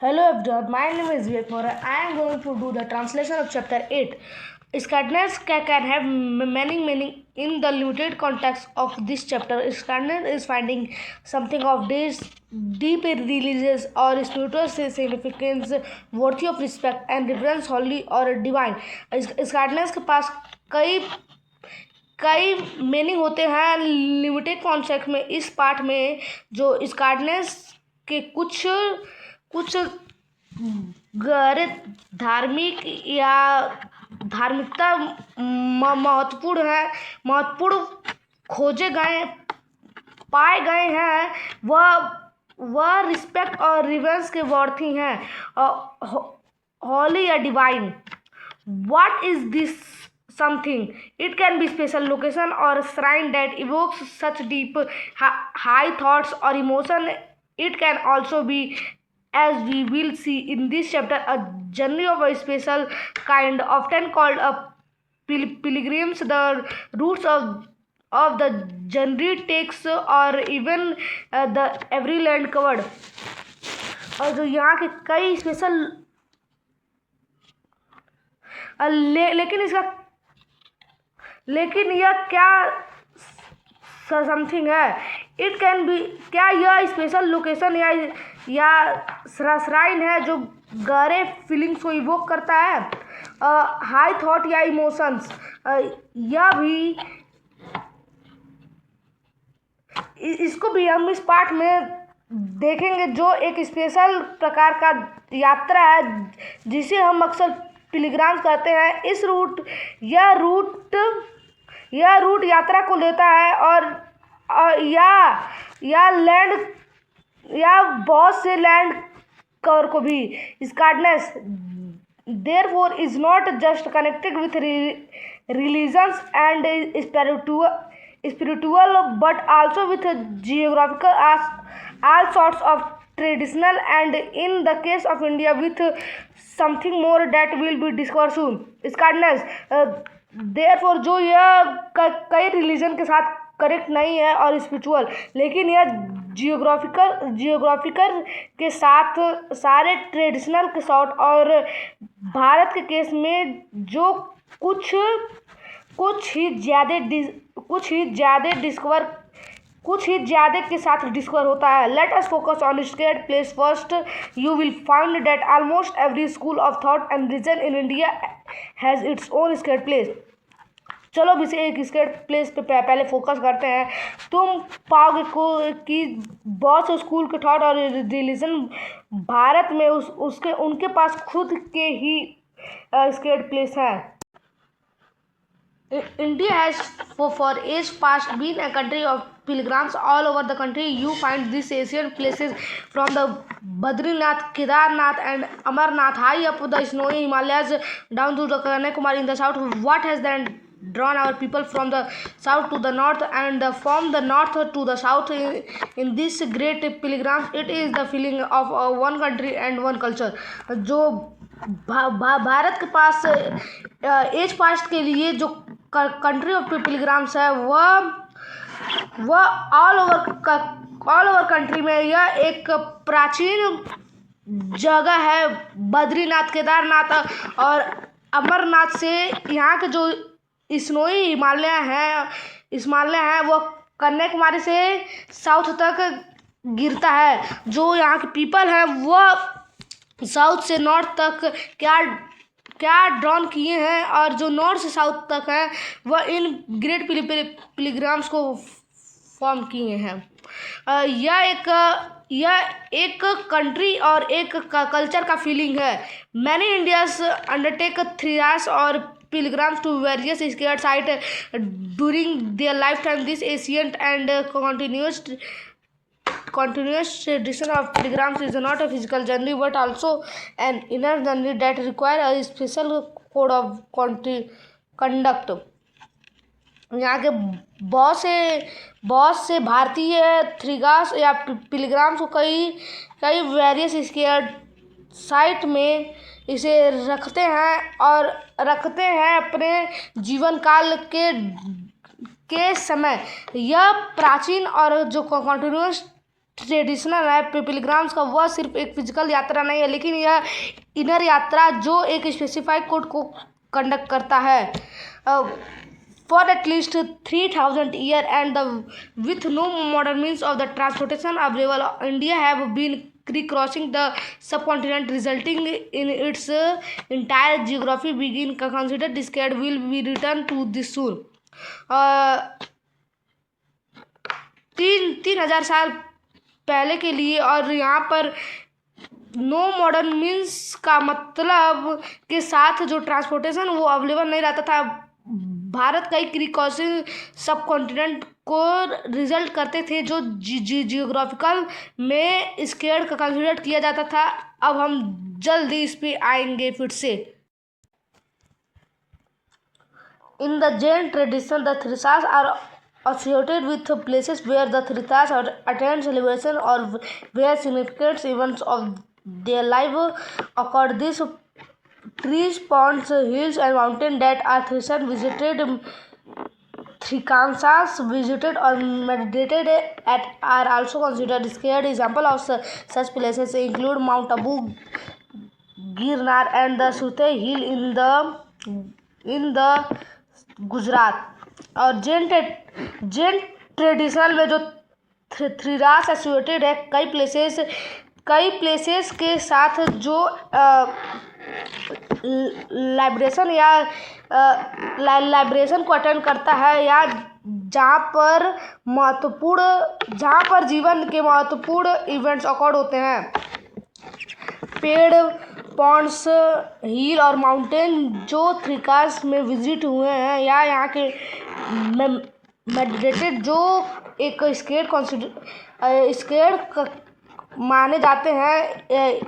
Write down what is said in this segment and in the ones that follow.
Hello everyone, my name is Vivek Mora. I am going to do the translation of chapter 8. Scandiness can have many meaning in the limited context of this chapter. Scandiness is finding something of this deep religious or spiritual significance worthy of respect and reverence, holy or divine. Scandiness के पास कई कई meaning होते हैं limited concept में। इस पाठ में जो स्कार्डनेस के कुछ कुछ गहरे धार्मिक या धार्मिकता महत्वपूर्ण खोजे गए पाए गए हैं, वह रिस्पेक्ट और रिवर्स के वर्थी हैं। हॉली या divine, what is this something? It can be special location or shrine that evokes such deep high thoughts or emotion. It can also be, as we will see in this chapter, a journey of a special kind, often called a pilgrims. The roots of the journey takes or even the every land covered. और जो यहाँ के कई special लेकिन यह क्या something है? It can be, क्या यह स्पेशल लोकेशन या श्राइन है जो गहरे फीलिंग्स को इवोक करता है, हाई थॉट या इमोशंस? यह भी, इसको भी हम इस पाठ में देखेंगे, जो एक स्पेशल प्रकार का यात्रा है जिसे हम अक्सर पिलग्राम्स कहते हैं। यह रूट यात्रा को लेता है और या लैंड या बहुत से लैंड कवर को भी। स्कार्डनेस therefore is not just connected with religions and spiritual but also with geographical all sorts of traditional, and in the case of India with something more that will be discovered soon. Scandiness therefore जो यह कई religion के साथ correct नहीं है और spiritual, लेकिन यह जियोग्राफिकल के साथ सारे ट्रेडिशनल के साथ और भारत के केस में जो कुछ ही ज़्यादा के साथ डिस्कवर होता है। Let us focus on sacred place first. You will find that almost every school of thought and region in India has its own sacred place. चलो अब इसे एक स्केर्ड प्लेस पे पहले फोकस करते हैं। तुम पाओगे कि बहुत से स्कूल के थॉट और रिलीजन भारत में उनके पास खुद के ही स्केर्ड प्लेस हैं। India has for age past been a country of pilgrims all over the country. You find these ancient places from the Badrinath, Kedarnath and Amarnath high up the snowy Himalayas down to the Kanyakumari in the south. What has then drawn our people from the south to the north and from the north to the south in this great pilgrims? It is the feeling of one country and one culture. जो भारत के पास as past के लिए जो country of पिलग्राम्स है, वह all over country में यह एक प्राचीन जगह है। बद्रीनाथ, केदारनाथ और अमरनाथ से यहाँ के जो स्नोई हिमालय हैं वो कन्याकुमारी से साउथ तक गिरता है। जो यहाँ के पीपल हैं वह साउथ से नॉर्थ तक क्या ड्रॉन किए हैं, और जो नॉर्थ से साउथ तक है वह इन ग्रेट पिलग्राम्स को फॉर्म किए हैं। यह एक कंट्री और एक कल्चर का फीलिंग है। मैनी इंडियंस अंडरटेक 3 years और pilgrims to various sacred sites during their lifetime. This ancient and continuous tradition of pilgrims is not a physical journey but also an inner journey that require a special code of conduct. यहाँ के बहुत से भारतीय थ्रिगास या पिलग्राम्स को कई various scared site में इसे रखते हैं अपने जीवन काल के समय। यह प्राचीन और जो कंटिन्यूस ट्रेडिशनल है पिलग्राम्स का, वह सिर्फ एक फिजिकल यात्रा नहीं है, लेकिन यह इनर यात्रा जो एक स्पेसिफाइड कोड को कंडक्ट करता है for at least 3000 year and with no modern means of the transportation available India have been recrossing the subcontinent resulting in its entire geography begin consider this cat will be returned to this soon. 3000 साल पहले के लिए, और यहाँ पर no modern means का मतलब के साथ जो ट्रांसपोर्टेशन वो अवेलेबल नहीं रहता था। भारत का एक रिकॉर्सिंग सब कॉन्टिनेंट को रिजल्ट करते थे जो जियोग्राफिकल में स्केयर का कंसिडर किया जाता था। अब हम जल्दी इस पे आएंगे फिर से। In the Jain tradition the थ्रिसास are associated with places where the Thritas attend celebration or where significant events of their life occur. These trees, ponds, hills and mountains that are Thrisan visited, Thrikamsas visited or meditated at are also considered scared. Example of such places include Mount Abu, Girnar and the Sute Hill in the Gujarat. और Jain traditional में जो थ्रीरास associated है कई places के साथ जो लाइब्रेशन या लाइब्रेशन को अटेंड करता है, या जहाँ पर जीवन के महत्वपूर्ण इवेंट्स अकॉर्ड होते हैं। पेड़, पॉन्ड्स, हिल और माउंटेन जो थ्रिकास में विजिट हुए हैं, या यहाँ के मेडिटेटेड जो एक स्केयर माने जाते हैं।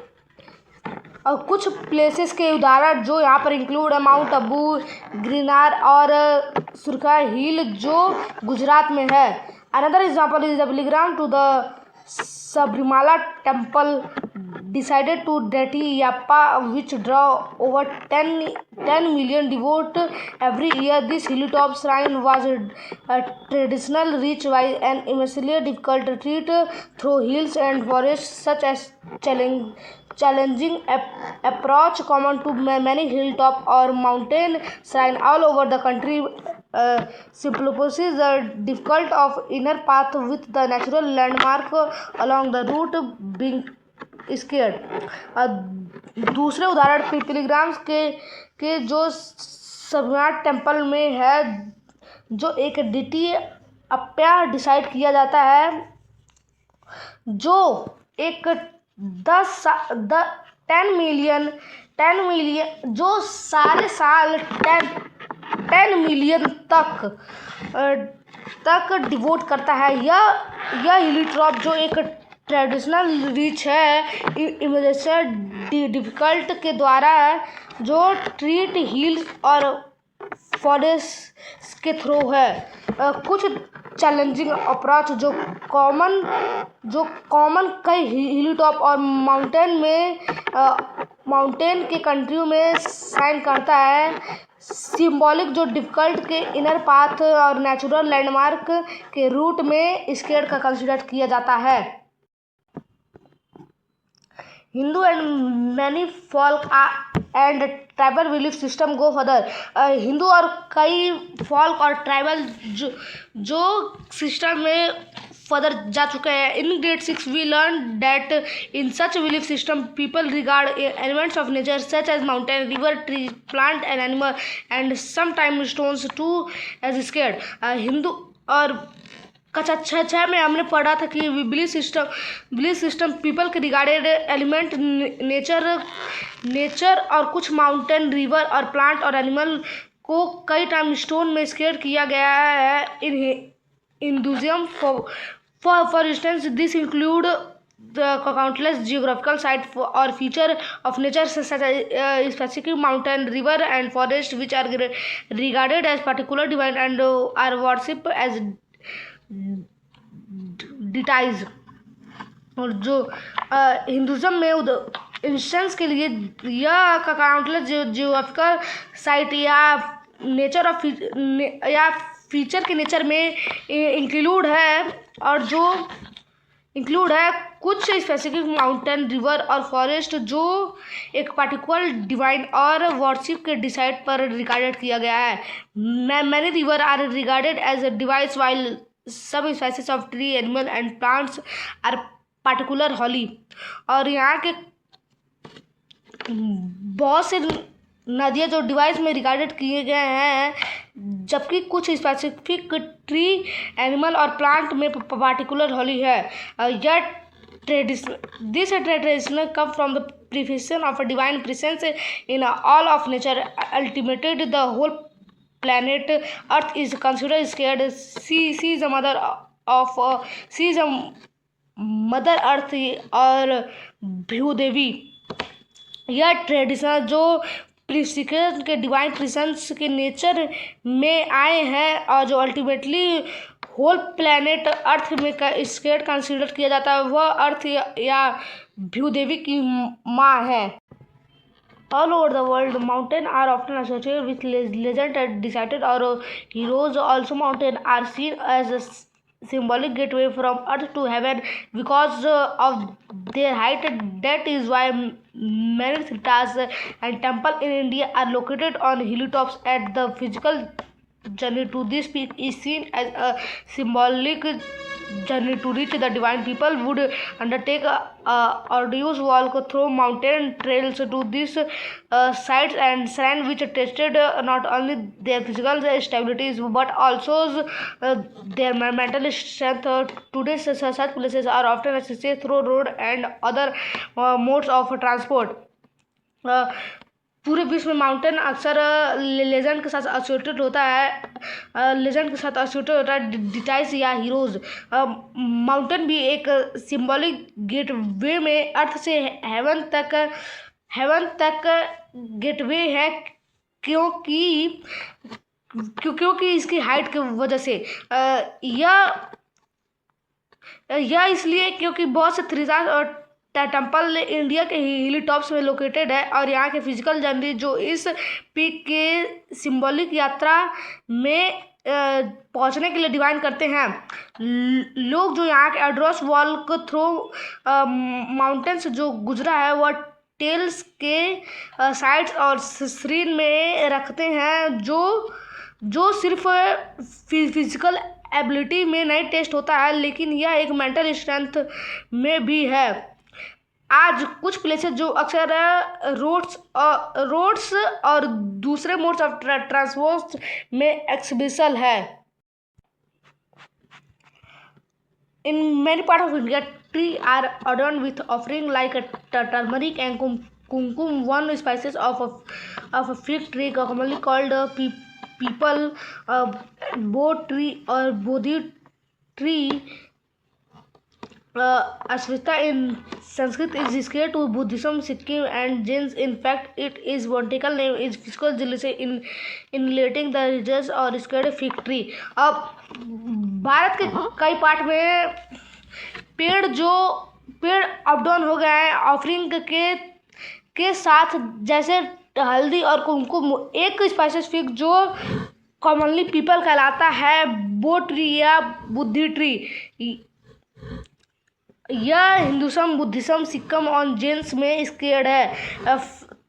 और कुछ प्लेसेस के उदाहरण जो यहाँ पर इंक्लूड है माउंट अबू, गिरनार और सुरखा हिल जो गुजरात में है। Another example is the pilgrim to the Sabarimala temple decided to Deity Yappa, which draw over 10 million devote every year. This hilltop shrine was a traditional reach by an immensely difficult retreat through hills and forests, such as challenging approach common to many hilltop or mountain shrine all over the country. Simplifies the difficult of inner path with the natural landmark along the route being scared. दूसरे उदाहरण pilgrims के जो Sabarimala temple में है, जो एक dt अप्या decide किया जाता है, जो एक 10 मिलियन जो सारे साल 10 मिलियन तक डिवोट करता है। यह हिलीट्रॉप जो एक ट्रेडिशनल रीच है इमेजिनेशन डिफिकल्ट के द्वारा जो ट्रीट हिल्स और फॉरेस्ट के थ्रू है। कुछ चैलेंजिंग अप्रोच जो कॉमन कई हिली टॉप और माउंटेन के कंट्री में साइन करता है। सिंबॉलिक जो डिफिकल्ट के इनर पाथ और नेचुरल लैंडमार्क के रूट में स्केयर का कंसिडर किया जाता है। Hindu and many folk and tribal belief system go further. Hindu और कई फॉल्क और ट्राइबल जो सिस्टम में फर्दर जा चुके हैं। In grade 6 we learn that in such belief system people regard elements of nature such as mountain, river, tree, plant and animal and some time stones to as sacred. Hindu और कक्षा 6 में हमने पढ़ा था कि बिलीफ सिस्टम पीपल के regarded element nature और कुछ माउंटेन, रिवर और प्लांट और एनिमल को कई टाइम स्टोन में स्केयर किया गया है। In Hinduism for instance this include the countless geographical sites or feature of nature such as specific mountain, river and forest which are regarded as particular divine and are worshipped as deities। और जो Hinduism में instance के लिए यह countless geographical site या nature of या feature के nature में इंक्लूड है। और जो इंक्लूड है कुछ स्पेसिफिक माउंटेन, रिवर और फॉरेस्ट जो एक पार्टिकुलर डिवाइन और वर्शिप के डिसाइड पर रिकॉर्डेड किया गया है। Many river are regarded as a device while some species of tree, animal and plants are particular holy. और यहाँ के बहुत से नदियाँ जो डिवाइस में रिकॉर्डेड किए गए हैं, जबकि कुछ स्पेसिफिक ट्री, एनिमल और प्लांट में पार्टिकुलर हॉली है। यह this tradition come from the perception of a divine presence in all of nature ultimated the whole planet earth is considered scared. She is a mother of she is a mother earth और भूदेवी। यह tradition जो प्रिफिकेशन के divine presence के nature में आए हैं और जो अल्टीमेटली होल प्लैनेट अर्थ में स्केड कंसिडर किया जाता है, वह अर्थ या भूदेवी की माँ है। All over the world, mountains are often associated with legend and decided or heroes. Also, mountains are seen as a symbolic gateway from earth to heaven because of their height. That is why many siddhas and temples in India are located on hilltops. At the physical journey to this peak is seen as a symbolic journey to reach the divine. People would undertake arduous walk through mountain trails to these sites and shrines, which tested not only their physical stability but also their mental strength. Today such places are often accessed through road and other modes of transport. पूरे विश्व में mountain अक्सर legend के साथ associated होता है, डिटाइस या heroes. Mountain भी एक सिंबॉलिक गेटवे में अर्थ से हेवन तक गेटवे है, क्योंकि इसकी हाइट की वजह से। यह इसलिए क्योंकि बहुत से थ्रीसास और टेम्पल इंडिया के हिली टॉप्स में लोकेटेड है और यहाँ के फिजिकल जर्नी जो इस पीक के सिंबॉलिक यात्रा में पहुँचने के लिए डिवाइन करते हैं। लोग जो यहाँ के एड्रोस वॉक थ्रू माउंटेन्स जो गुजरा है वह टेल्स के साइड्स और स्क्रीन में रखते हैं, जो सिर्फ फिजिकल एबिलिटी में नहीं टेस्ट होता है, लेकिन यह एक मेंटल स्ट्रेंथ में भी है। आज कुछ प्लेसेस जो अक्सर रोड्स और दूसरे मोड्स ऑफ ट्रांसपोर्ट में एक्सेसिबल है। In many parts of India, trees are adorned with offerings like turmeric and kumkum, one species of a fig tree commonly called people bo tree or bodhi tree. Ashwita in Sanskrit is scared to Buddhism, Sikkim and Jains. In fact, its botanical name is Ficus gilliaceae in relating the religious or scared fig tree. अब भारत के कई part में पेड़ up down हो गए हैं offering के साथ, जैसे हल्दी और कुमकुम। एक स्पाइसेस फिग जो कॉमनली पीपल कहलाता है, बो ट्री या बुद्धि ट्री। यह हिंदुइज्म, बुद्धिज्म, सिक्किम और जैन्स में स्केड है।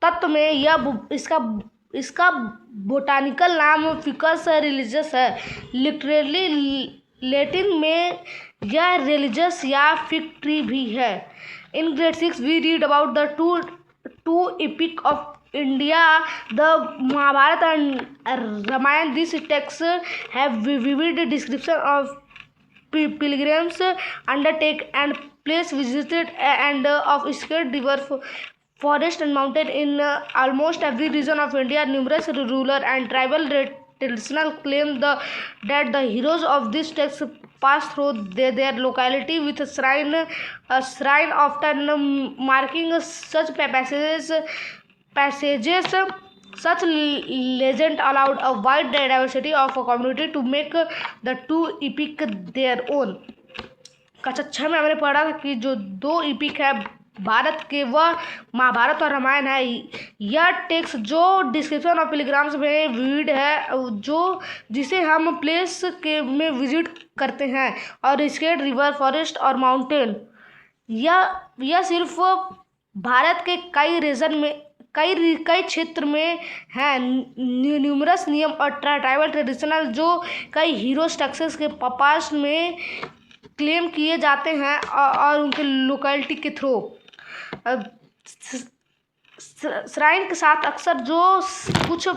तत्व में इसका बोटानिकल नाम फिकस रिलीजियस है। लिटरेली लैटिन में यह रिलीजियस या फिग ट्री भी है। In grade 6 we read about the two epic of India, the Mahabharata and Ramayana. This text have vivid description of pilgrims undertake and place visited and of sacred river, forest and mountain. In almost every region of India, numerous rural and tribal traditional claim that the heroes of this text pass through their locality with a shrine often marking such passages. Such legend allowed a wide diversity of a community to make the two epic their own. कक्षा 6 में हमने पढ़ा था कि जो दो EPIC है भारत के वह महाभारत और रामायण है। यह टेक्स्ट जो डिस्क्रिप्शन ऑफ पिलग्राम्स में विविड है, जो जिसे हम प्लेस के में विजिट करते हैं और स्केट रिवर फॉरेस्ट और माउंटेन। यह सिर्फ भारत के कई रीजन में कई क्षेत्र में है। न्यूमरस नियम और ट्राइबल ट्रेडिशनल जो कई हीरो स्ट्रक्चर्स के पास्ट में क्लेम किए जाते हैं और उनके लोकेलिटी के थ्रू श्राइन के साथ अक्सर जो कुछ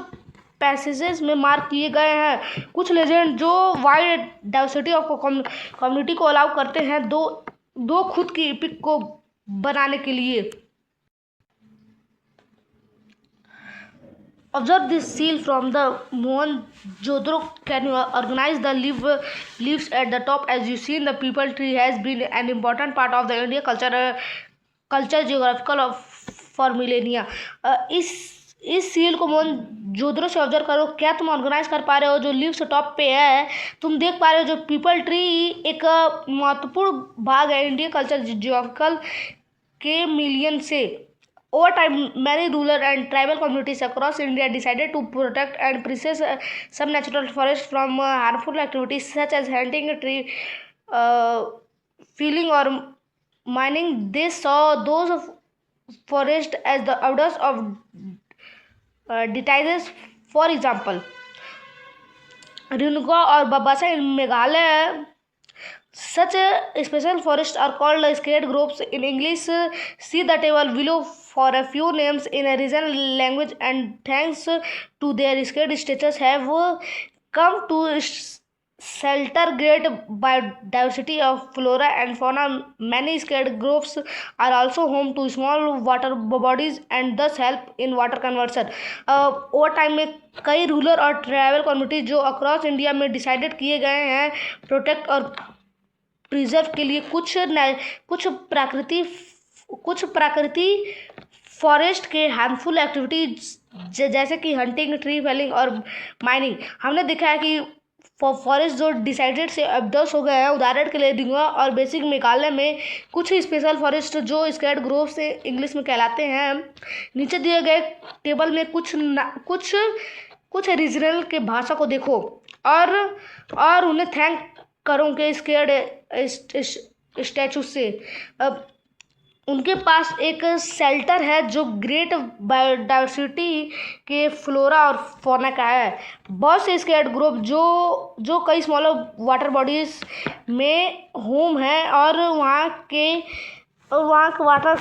पैसेजेस में मार्क किए गए हैं। कुछ लेजेंड जो वाइड डाइवर्सिटी ऑफ कम्युनिटी को अलाउ करते हैं दो खुद की एपिक को बनाने के लिए। Observe this seal from the Mohenjo-daro. Can you organize the leaves at the top? As you see, the people tree has been an important part of the India culture geographical for millennia. इस seal को मोहनजोदड़ो से observe करो। क्या तुम organise कर पा रहे हो? जो लीव्स टॉप पे है तुम देख पा रहे हो। जो पीपल ट्री एक महत्वपूर्ण भाग है इंडियन कल्चर जियोग्राफिकल के मिलियन से। Over time, many rural and tribal communities across India decided to protect and preserve some natural forests from harmful activities such as hunting, tree felling, or mining. They saw those forests as the odors of diseases. For example, Ringo or Babasa in Meghalaya. Such special forests are called scared groves in English. See the table below for a few names in a regional language, and thanks to their scared status have come to shelter great biodiversity of flora and fauna. Many scared groves are also home to small water bodies and thus help in water conversion. Over time में कई rural और tribal community जो across India में decided किए गए हैं protect और preserve के लिए कुछ प्रकृति फॉरेस्ट के हार्मफुल एक्टिविटीज जैसे कि हंटिंग, ट्री फेलिंग और माइनिंग। हमने देखा है कि फॉरेस्ट जो डिसाइडेड से अब्डस हो गए हैं। उदाहरण के लिए रिंगवा और बेसिक मेघालय में कुछ स्पेशल फॉरेस्ट जो स्केर्ड ग्रोव से इंग्लिश में कहलाते हैं। नीचे दिए गए टेबल में कुछ रीजनल के भाषा को देखो और उन्हें थैंक करो के स्केर्ड स्टैचू से। उनके पास एक शेल्टर है जो ग्रेट बायोडाइवर्सिटी के फ्लोरा और फौना का है। बहुत से स्केर्ड ग्रुप जो कई स्मॉलर वाटर बॉडीज में होम है और वहाँ के वाटर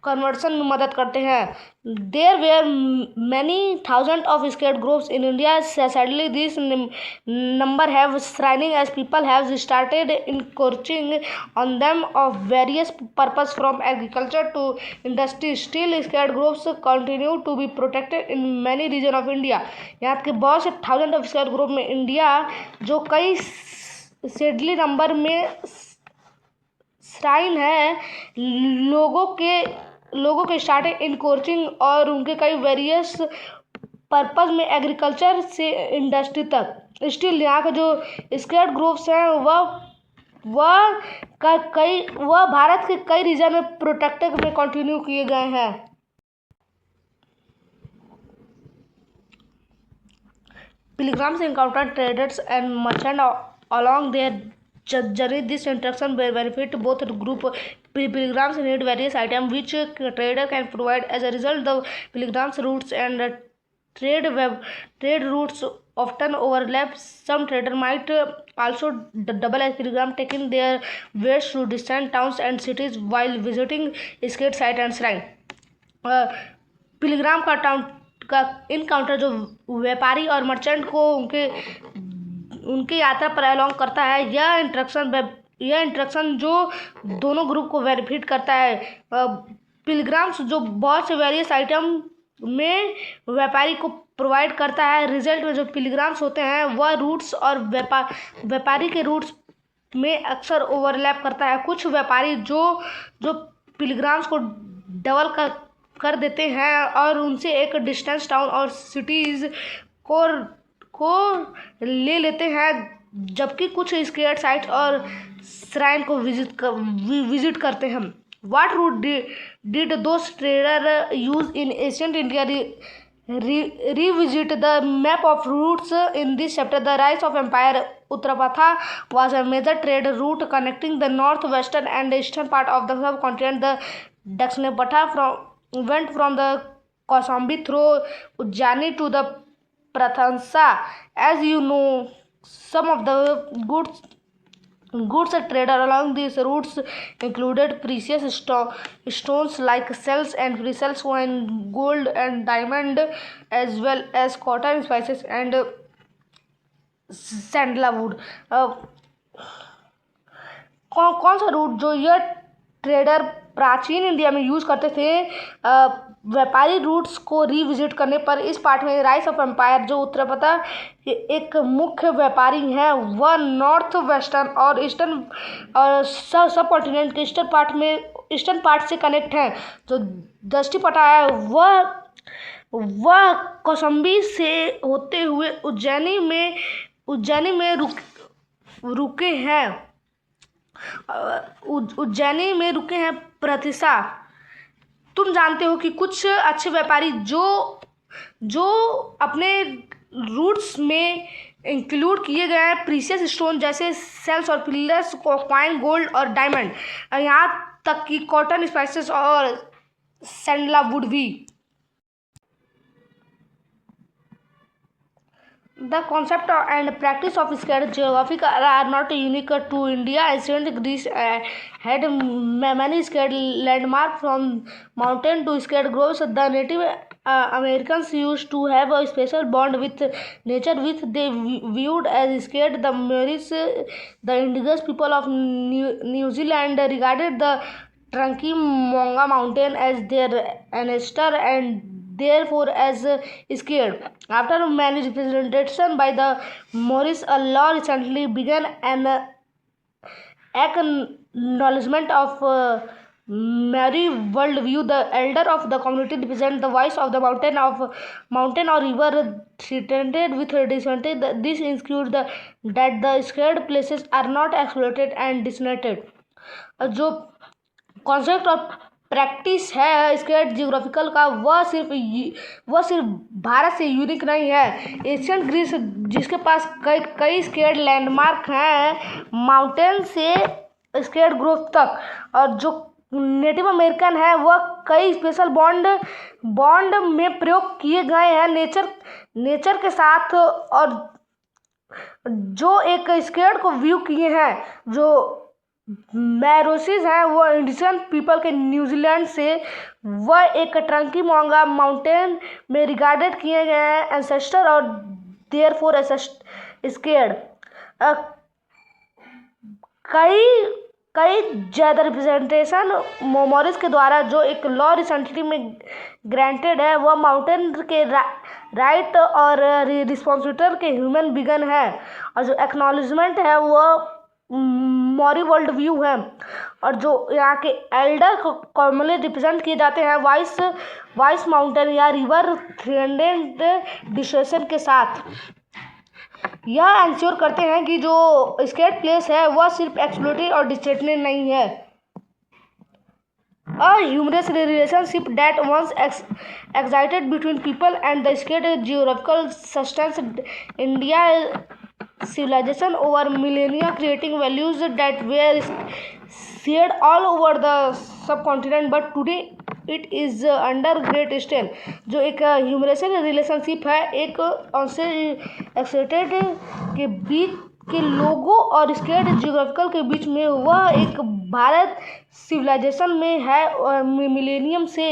कन्वर्सन में मदद करते हैं। There were many thousand of sacred groups in India. Sadly this number have shrinking as people have started encroaching on them of various purpose from agriculture to industry. Still sacred groups continue to be protected in many region of India. यहाँ के बहुत से thousand of sacred group में India जो कई sadly number में shrine है लोगों के स्टार्टेड इनकोर्चिंग और उनके कई वेरियस पर्पस में एग्रीकल्चर से इंडस्ट्री तक। स्टिल यहाँ के जो स्केर्ड ग्रुप्स हैं वह भारत के कई रीजन में प्रोटेक्टेड में कंटिन्यू किए गए हैं। Pilgrims encounter traders and merchant along their journey. This interaction will benefit both group. Pilgrims need various items which trader can provide. As a result, the pilgrims routes and trade routes often overlap. Some trader might also double as pilgrim, taking their wares to distant towns and cities while visiting sacred site and shrine. पिलग्राम का encounter जो व्यापारी और merchant को उनकी यात्रा पर along करता है। यह इंटरेक्शन जो दोनों ग्रुप को बेनिफिट करता है। पिलग्रिम्स जो बहुत से वेरियस आइटम में व्यापारी को प्रोवाइड करता है। रिजल्ट में जो पिलग्रिम्स होते हैं वह रूट्स और व्यापारी के रूट्स में अक्सर ओवरलैप करता है। कुछ व्यापारी जो पिलग्रिम्स को डबल कर देते हैं और उनसे एक डिस्टेंस टाउन और सिटीज़ को ले लेते हैं, जबकि कुछ स्केर्ड साइट्स और श्राइन को विजिट करते हैं। What route did those traders use in ancient India? Revisit the map of routes in this chapter. The rise of empire. Uttarapatha was a major trade route connecting the northwestern and eastern part of the subcontinent. The Dakshinapatha went from the Kausambi through Ujjaini to the Prathansa. As you know, some of the goods traded along these routes included precious stones like shells and pre-shells, wine, gold and diamond, as well as cotton, spices and sandalwood. कौन सा root जो ये trader प्राचीन India में use करते थे व्यापारी roots को रिविजिट करने पर? इस पार्ट में राइज ऑफ एम्पायर, जो उत्तरप्रदेश एक मुख्य व्यापारी हैं, वह नॉर्थ वेस्टर्न और ईस्टर्न और सब कॉन्टिनेंट के ईस्टर्न पार्ट से कनेक्ट हैं। जो दृष्टिपटा है वह कौसंबी से होते हुए उज्जैनी में रुके हैं। उज्जैनी में रुके हैं। प्रतिशा, तुम जानते हो कि कुछ अच्छे व्यापारी जो अपने रूट्स में इंक्लूड किए गए हैं प्रीशियस स्टोन जैसे सेल्स और पिलर्स, कॉइन, गोल्ड और डायमंड, यहाँ तक कि कॉटन, स्पाइसेस और सैंडलवुड भी। The concept and practice of scared geography are not unique to India. Ancient Greece had many scared landmarks, from mountain to scared groves. The Native Americans used to have a special bond with nature, which they viewed as scared. The Maoris, the indigenous people of New Zealand, regarded the Trunky-Monga mountain as their ancestor and therefore as scared. After many representation by the Maoris, a law recently began an acknowledgement of Maori worldview. The elder of the community represent the voice of the mountain or river threatened with disadvantage. This ensures that the scared places are not exploited and designated. जो concept of practice है sacred geographical का, वह सिर्फ भारत से unique नहीं है। Asian Greece, जिसके पास कई स्केट लैंडमार्क हैं, माउंटेन से स्केट ग्रोव तक, और जो नेटिव अमेरिकन है वह कई स्पेशल बॉन्ड में प्रयोग किए गए हैं नेचर के साथ, और जो एक स्केट को व्यू किए हैं। जो मैरोसिस हैं वो इंडियन पीपल के न्यूजीलैंड से, वह एक ट्रंकी मोंगा माउंटेन में रिगार्डेड किए गए हैं एंसेस्टर और देयरफॉर स्केर्ड। कई ज़्यादा रिप्रेजेंटेशन मोमोरिस के द्वारा जो एक लॉ रिसेंटली में ग्रांटेड है, वह माउंटेन के राइट और रिस्पॉन्सिबिलिटी के ह्यूमन बिगन है, और जो एक्नॉलेजमेंट है वह मॉरी वर्ल्ड व्यू है, और जो यहाँ के एल्डर कॉमनली रिप्रेजेंट किए जाते हैं वाइस माउंटेन या रिवर थ्रेडेड डिस्ट्रेशन के साथ। यह इंश्योर करते हैं कि जो स्केट प्लेस है वह सिर्फ एक्सप्लोरेटरी और डिस्ट्रेटेड नहीं है। A humorous relationship that once existed between people and the scared geographical sustained India civilization over millennia, creating values that were shared all over the subcontinent, but today it is under great strain। जो एक humerus relationship है एक एक्सेटेड के बीच के लोगों और skate geographical के बीच में, वह एक भारत सिविलाइजेशन में है, और मिलेनियम से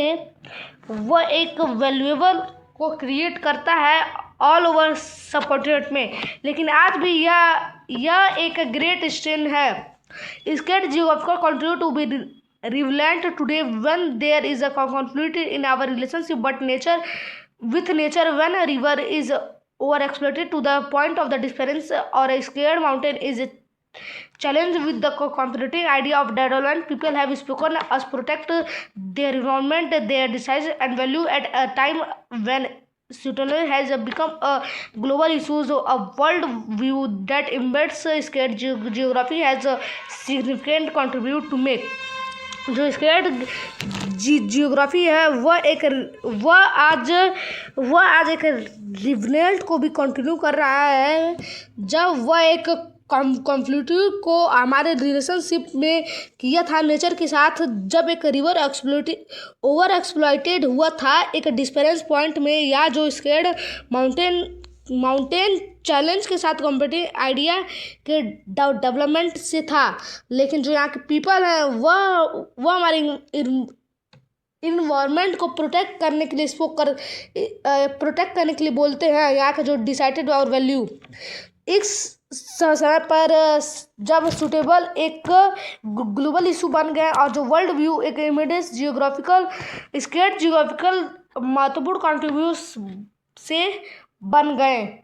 वह एक वैल्यूएबल को क्रिएट करता है ऑल ओवर सबकॉन्टिनेंट में। लेकिन आज भी यह एक ग्रेट स्ट्रेन है। Sacred geographical continue to be relevant today when there is a conflict in our relationship with nature, when a river is overexploited to the point of the disappearance, or a scared mountain is challenged with the competing idea of development. People have spoken us protect their environment, their desires and value at a time when sustainability has become a global issue. A world view that embeds scared geography has a significant contribute to make. जो skate geography है वह आज एक रिवनेल्ट को भी continue कर रहा है, जब वह एक कॉन्फ्लिक्ट को हमारे रिलेशनशिप में किया था नेचर के साथ, जब एक रिवर ओवर एक्सप्लॉइटेड हुआ था एक डिस्पेरेंस पॉइंट में, या जो स्केट माउंटेन चैलेंज के साथ कॉम्पिटिटिव आइडिया के डेवलपमेंट से था। लेकिन जो यहाँ के पीपल हैं वह हमारे इन्वायरमेंट को प्रोटेक्ट करने के लिए बोलते हैं। यहाँ का जो डिसाइडेड और वैल्यू इस समय पर जब सूटेबल एक ग्लोबल इशू बन गए और जो वर्ल्ड व्यू एक इमीडिएट जियोग्राफिकल महत्वपूर्ण कंट्रीब्यूशन से बन गए।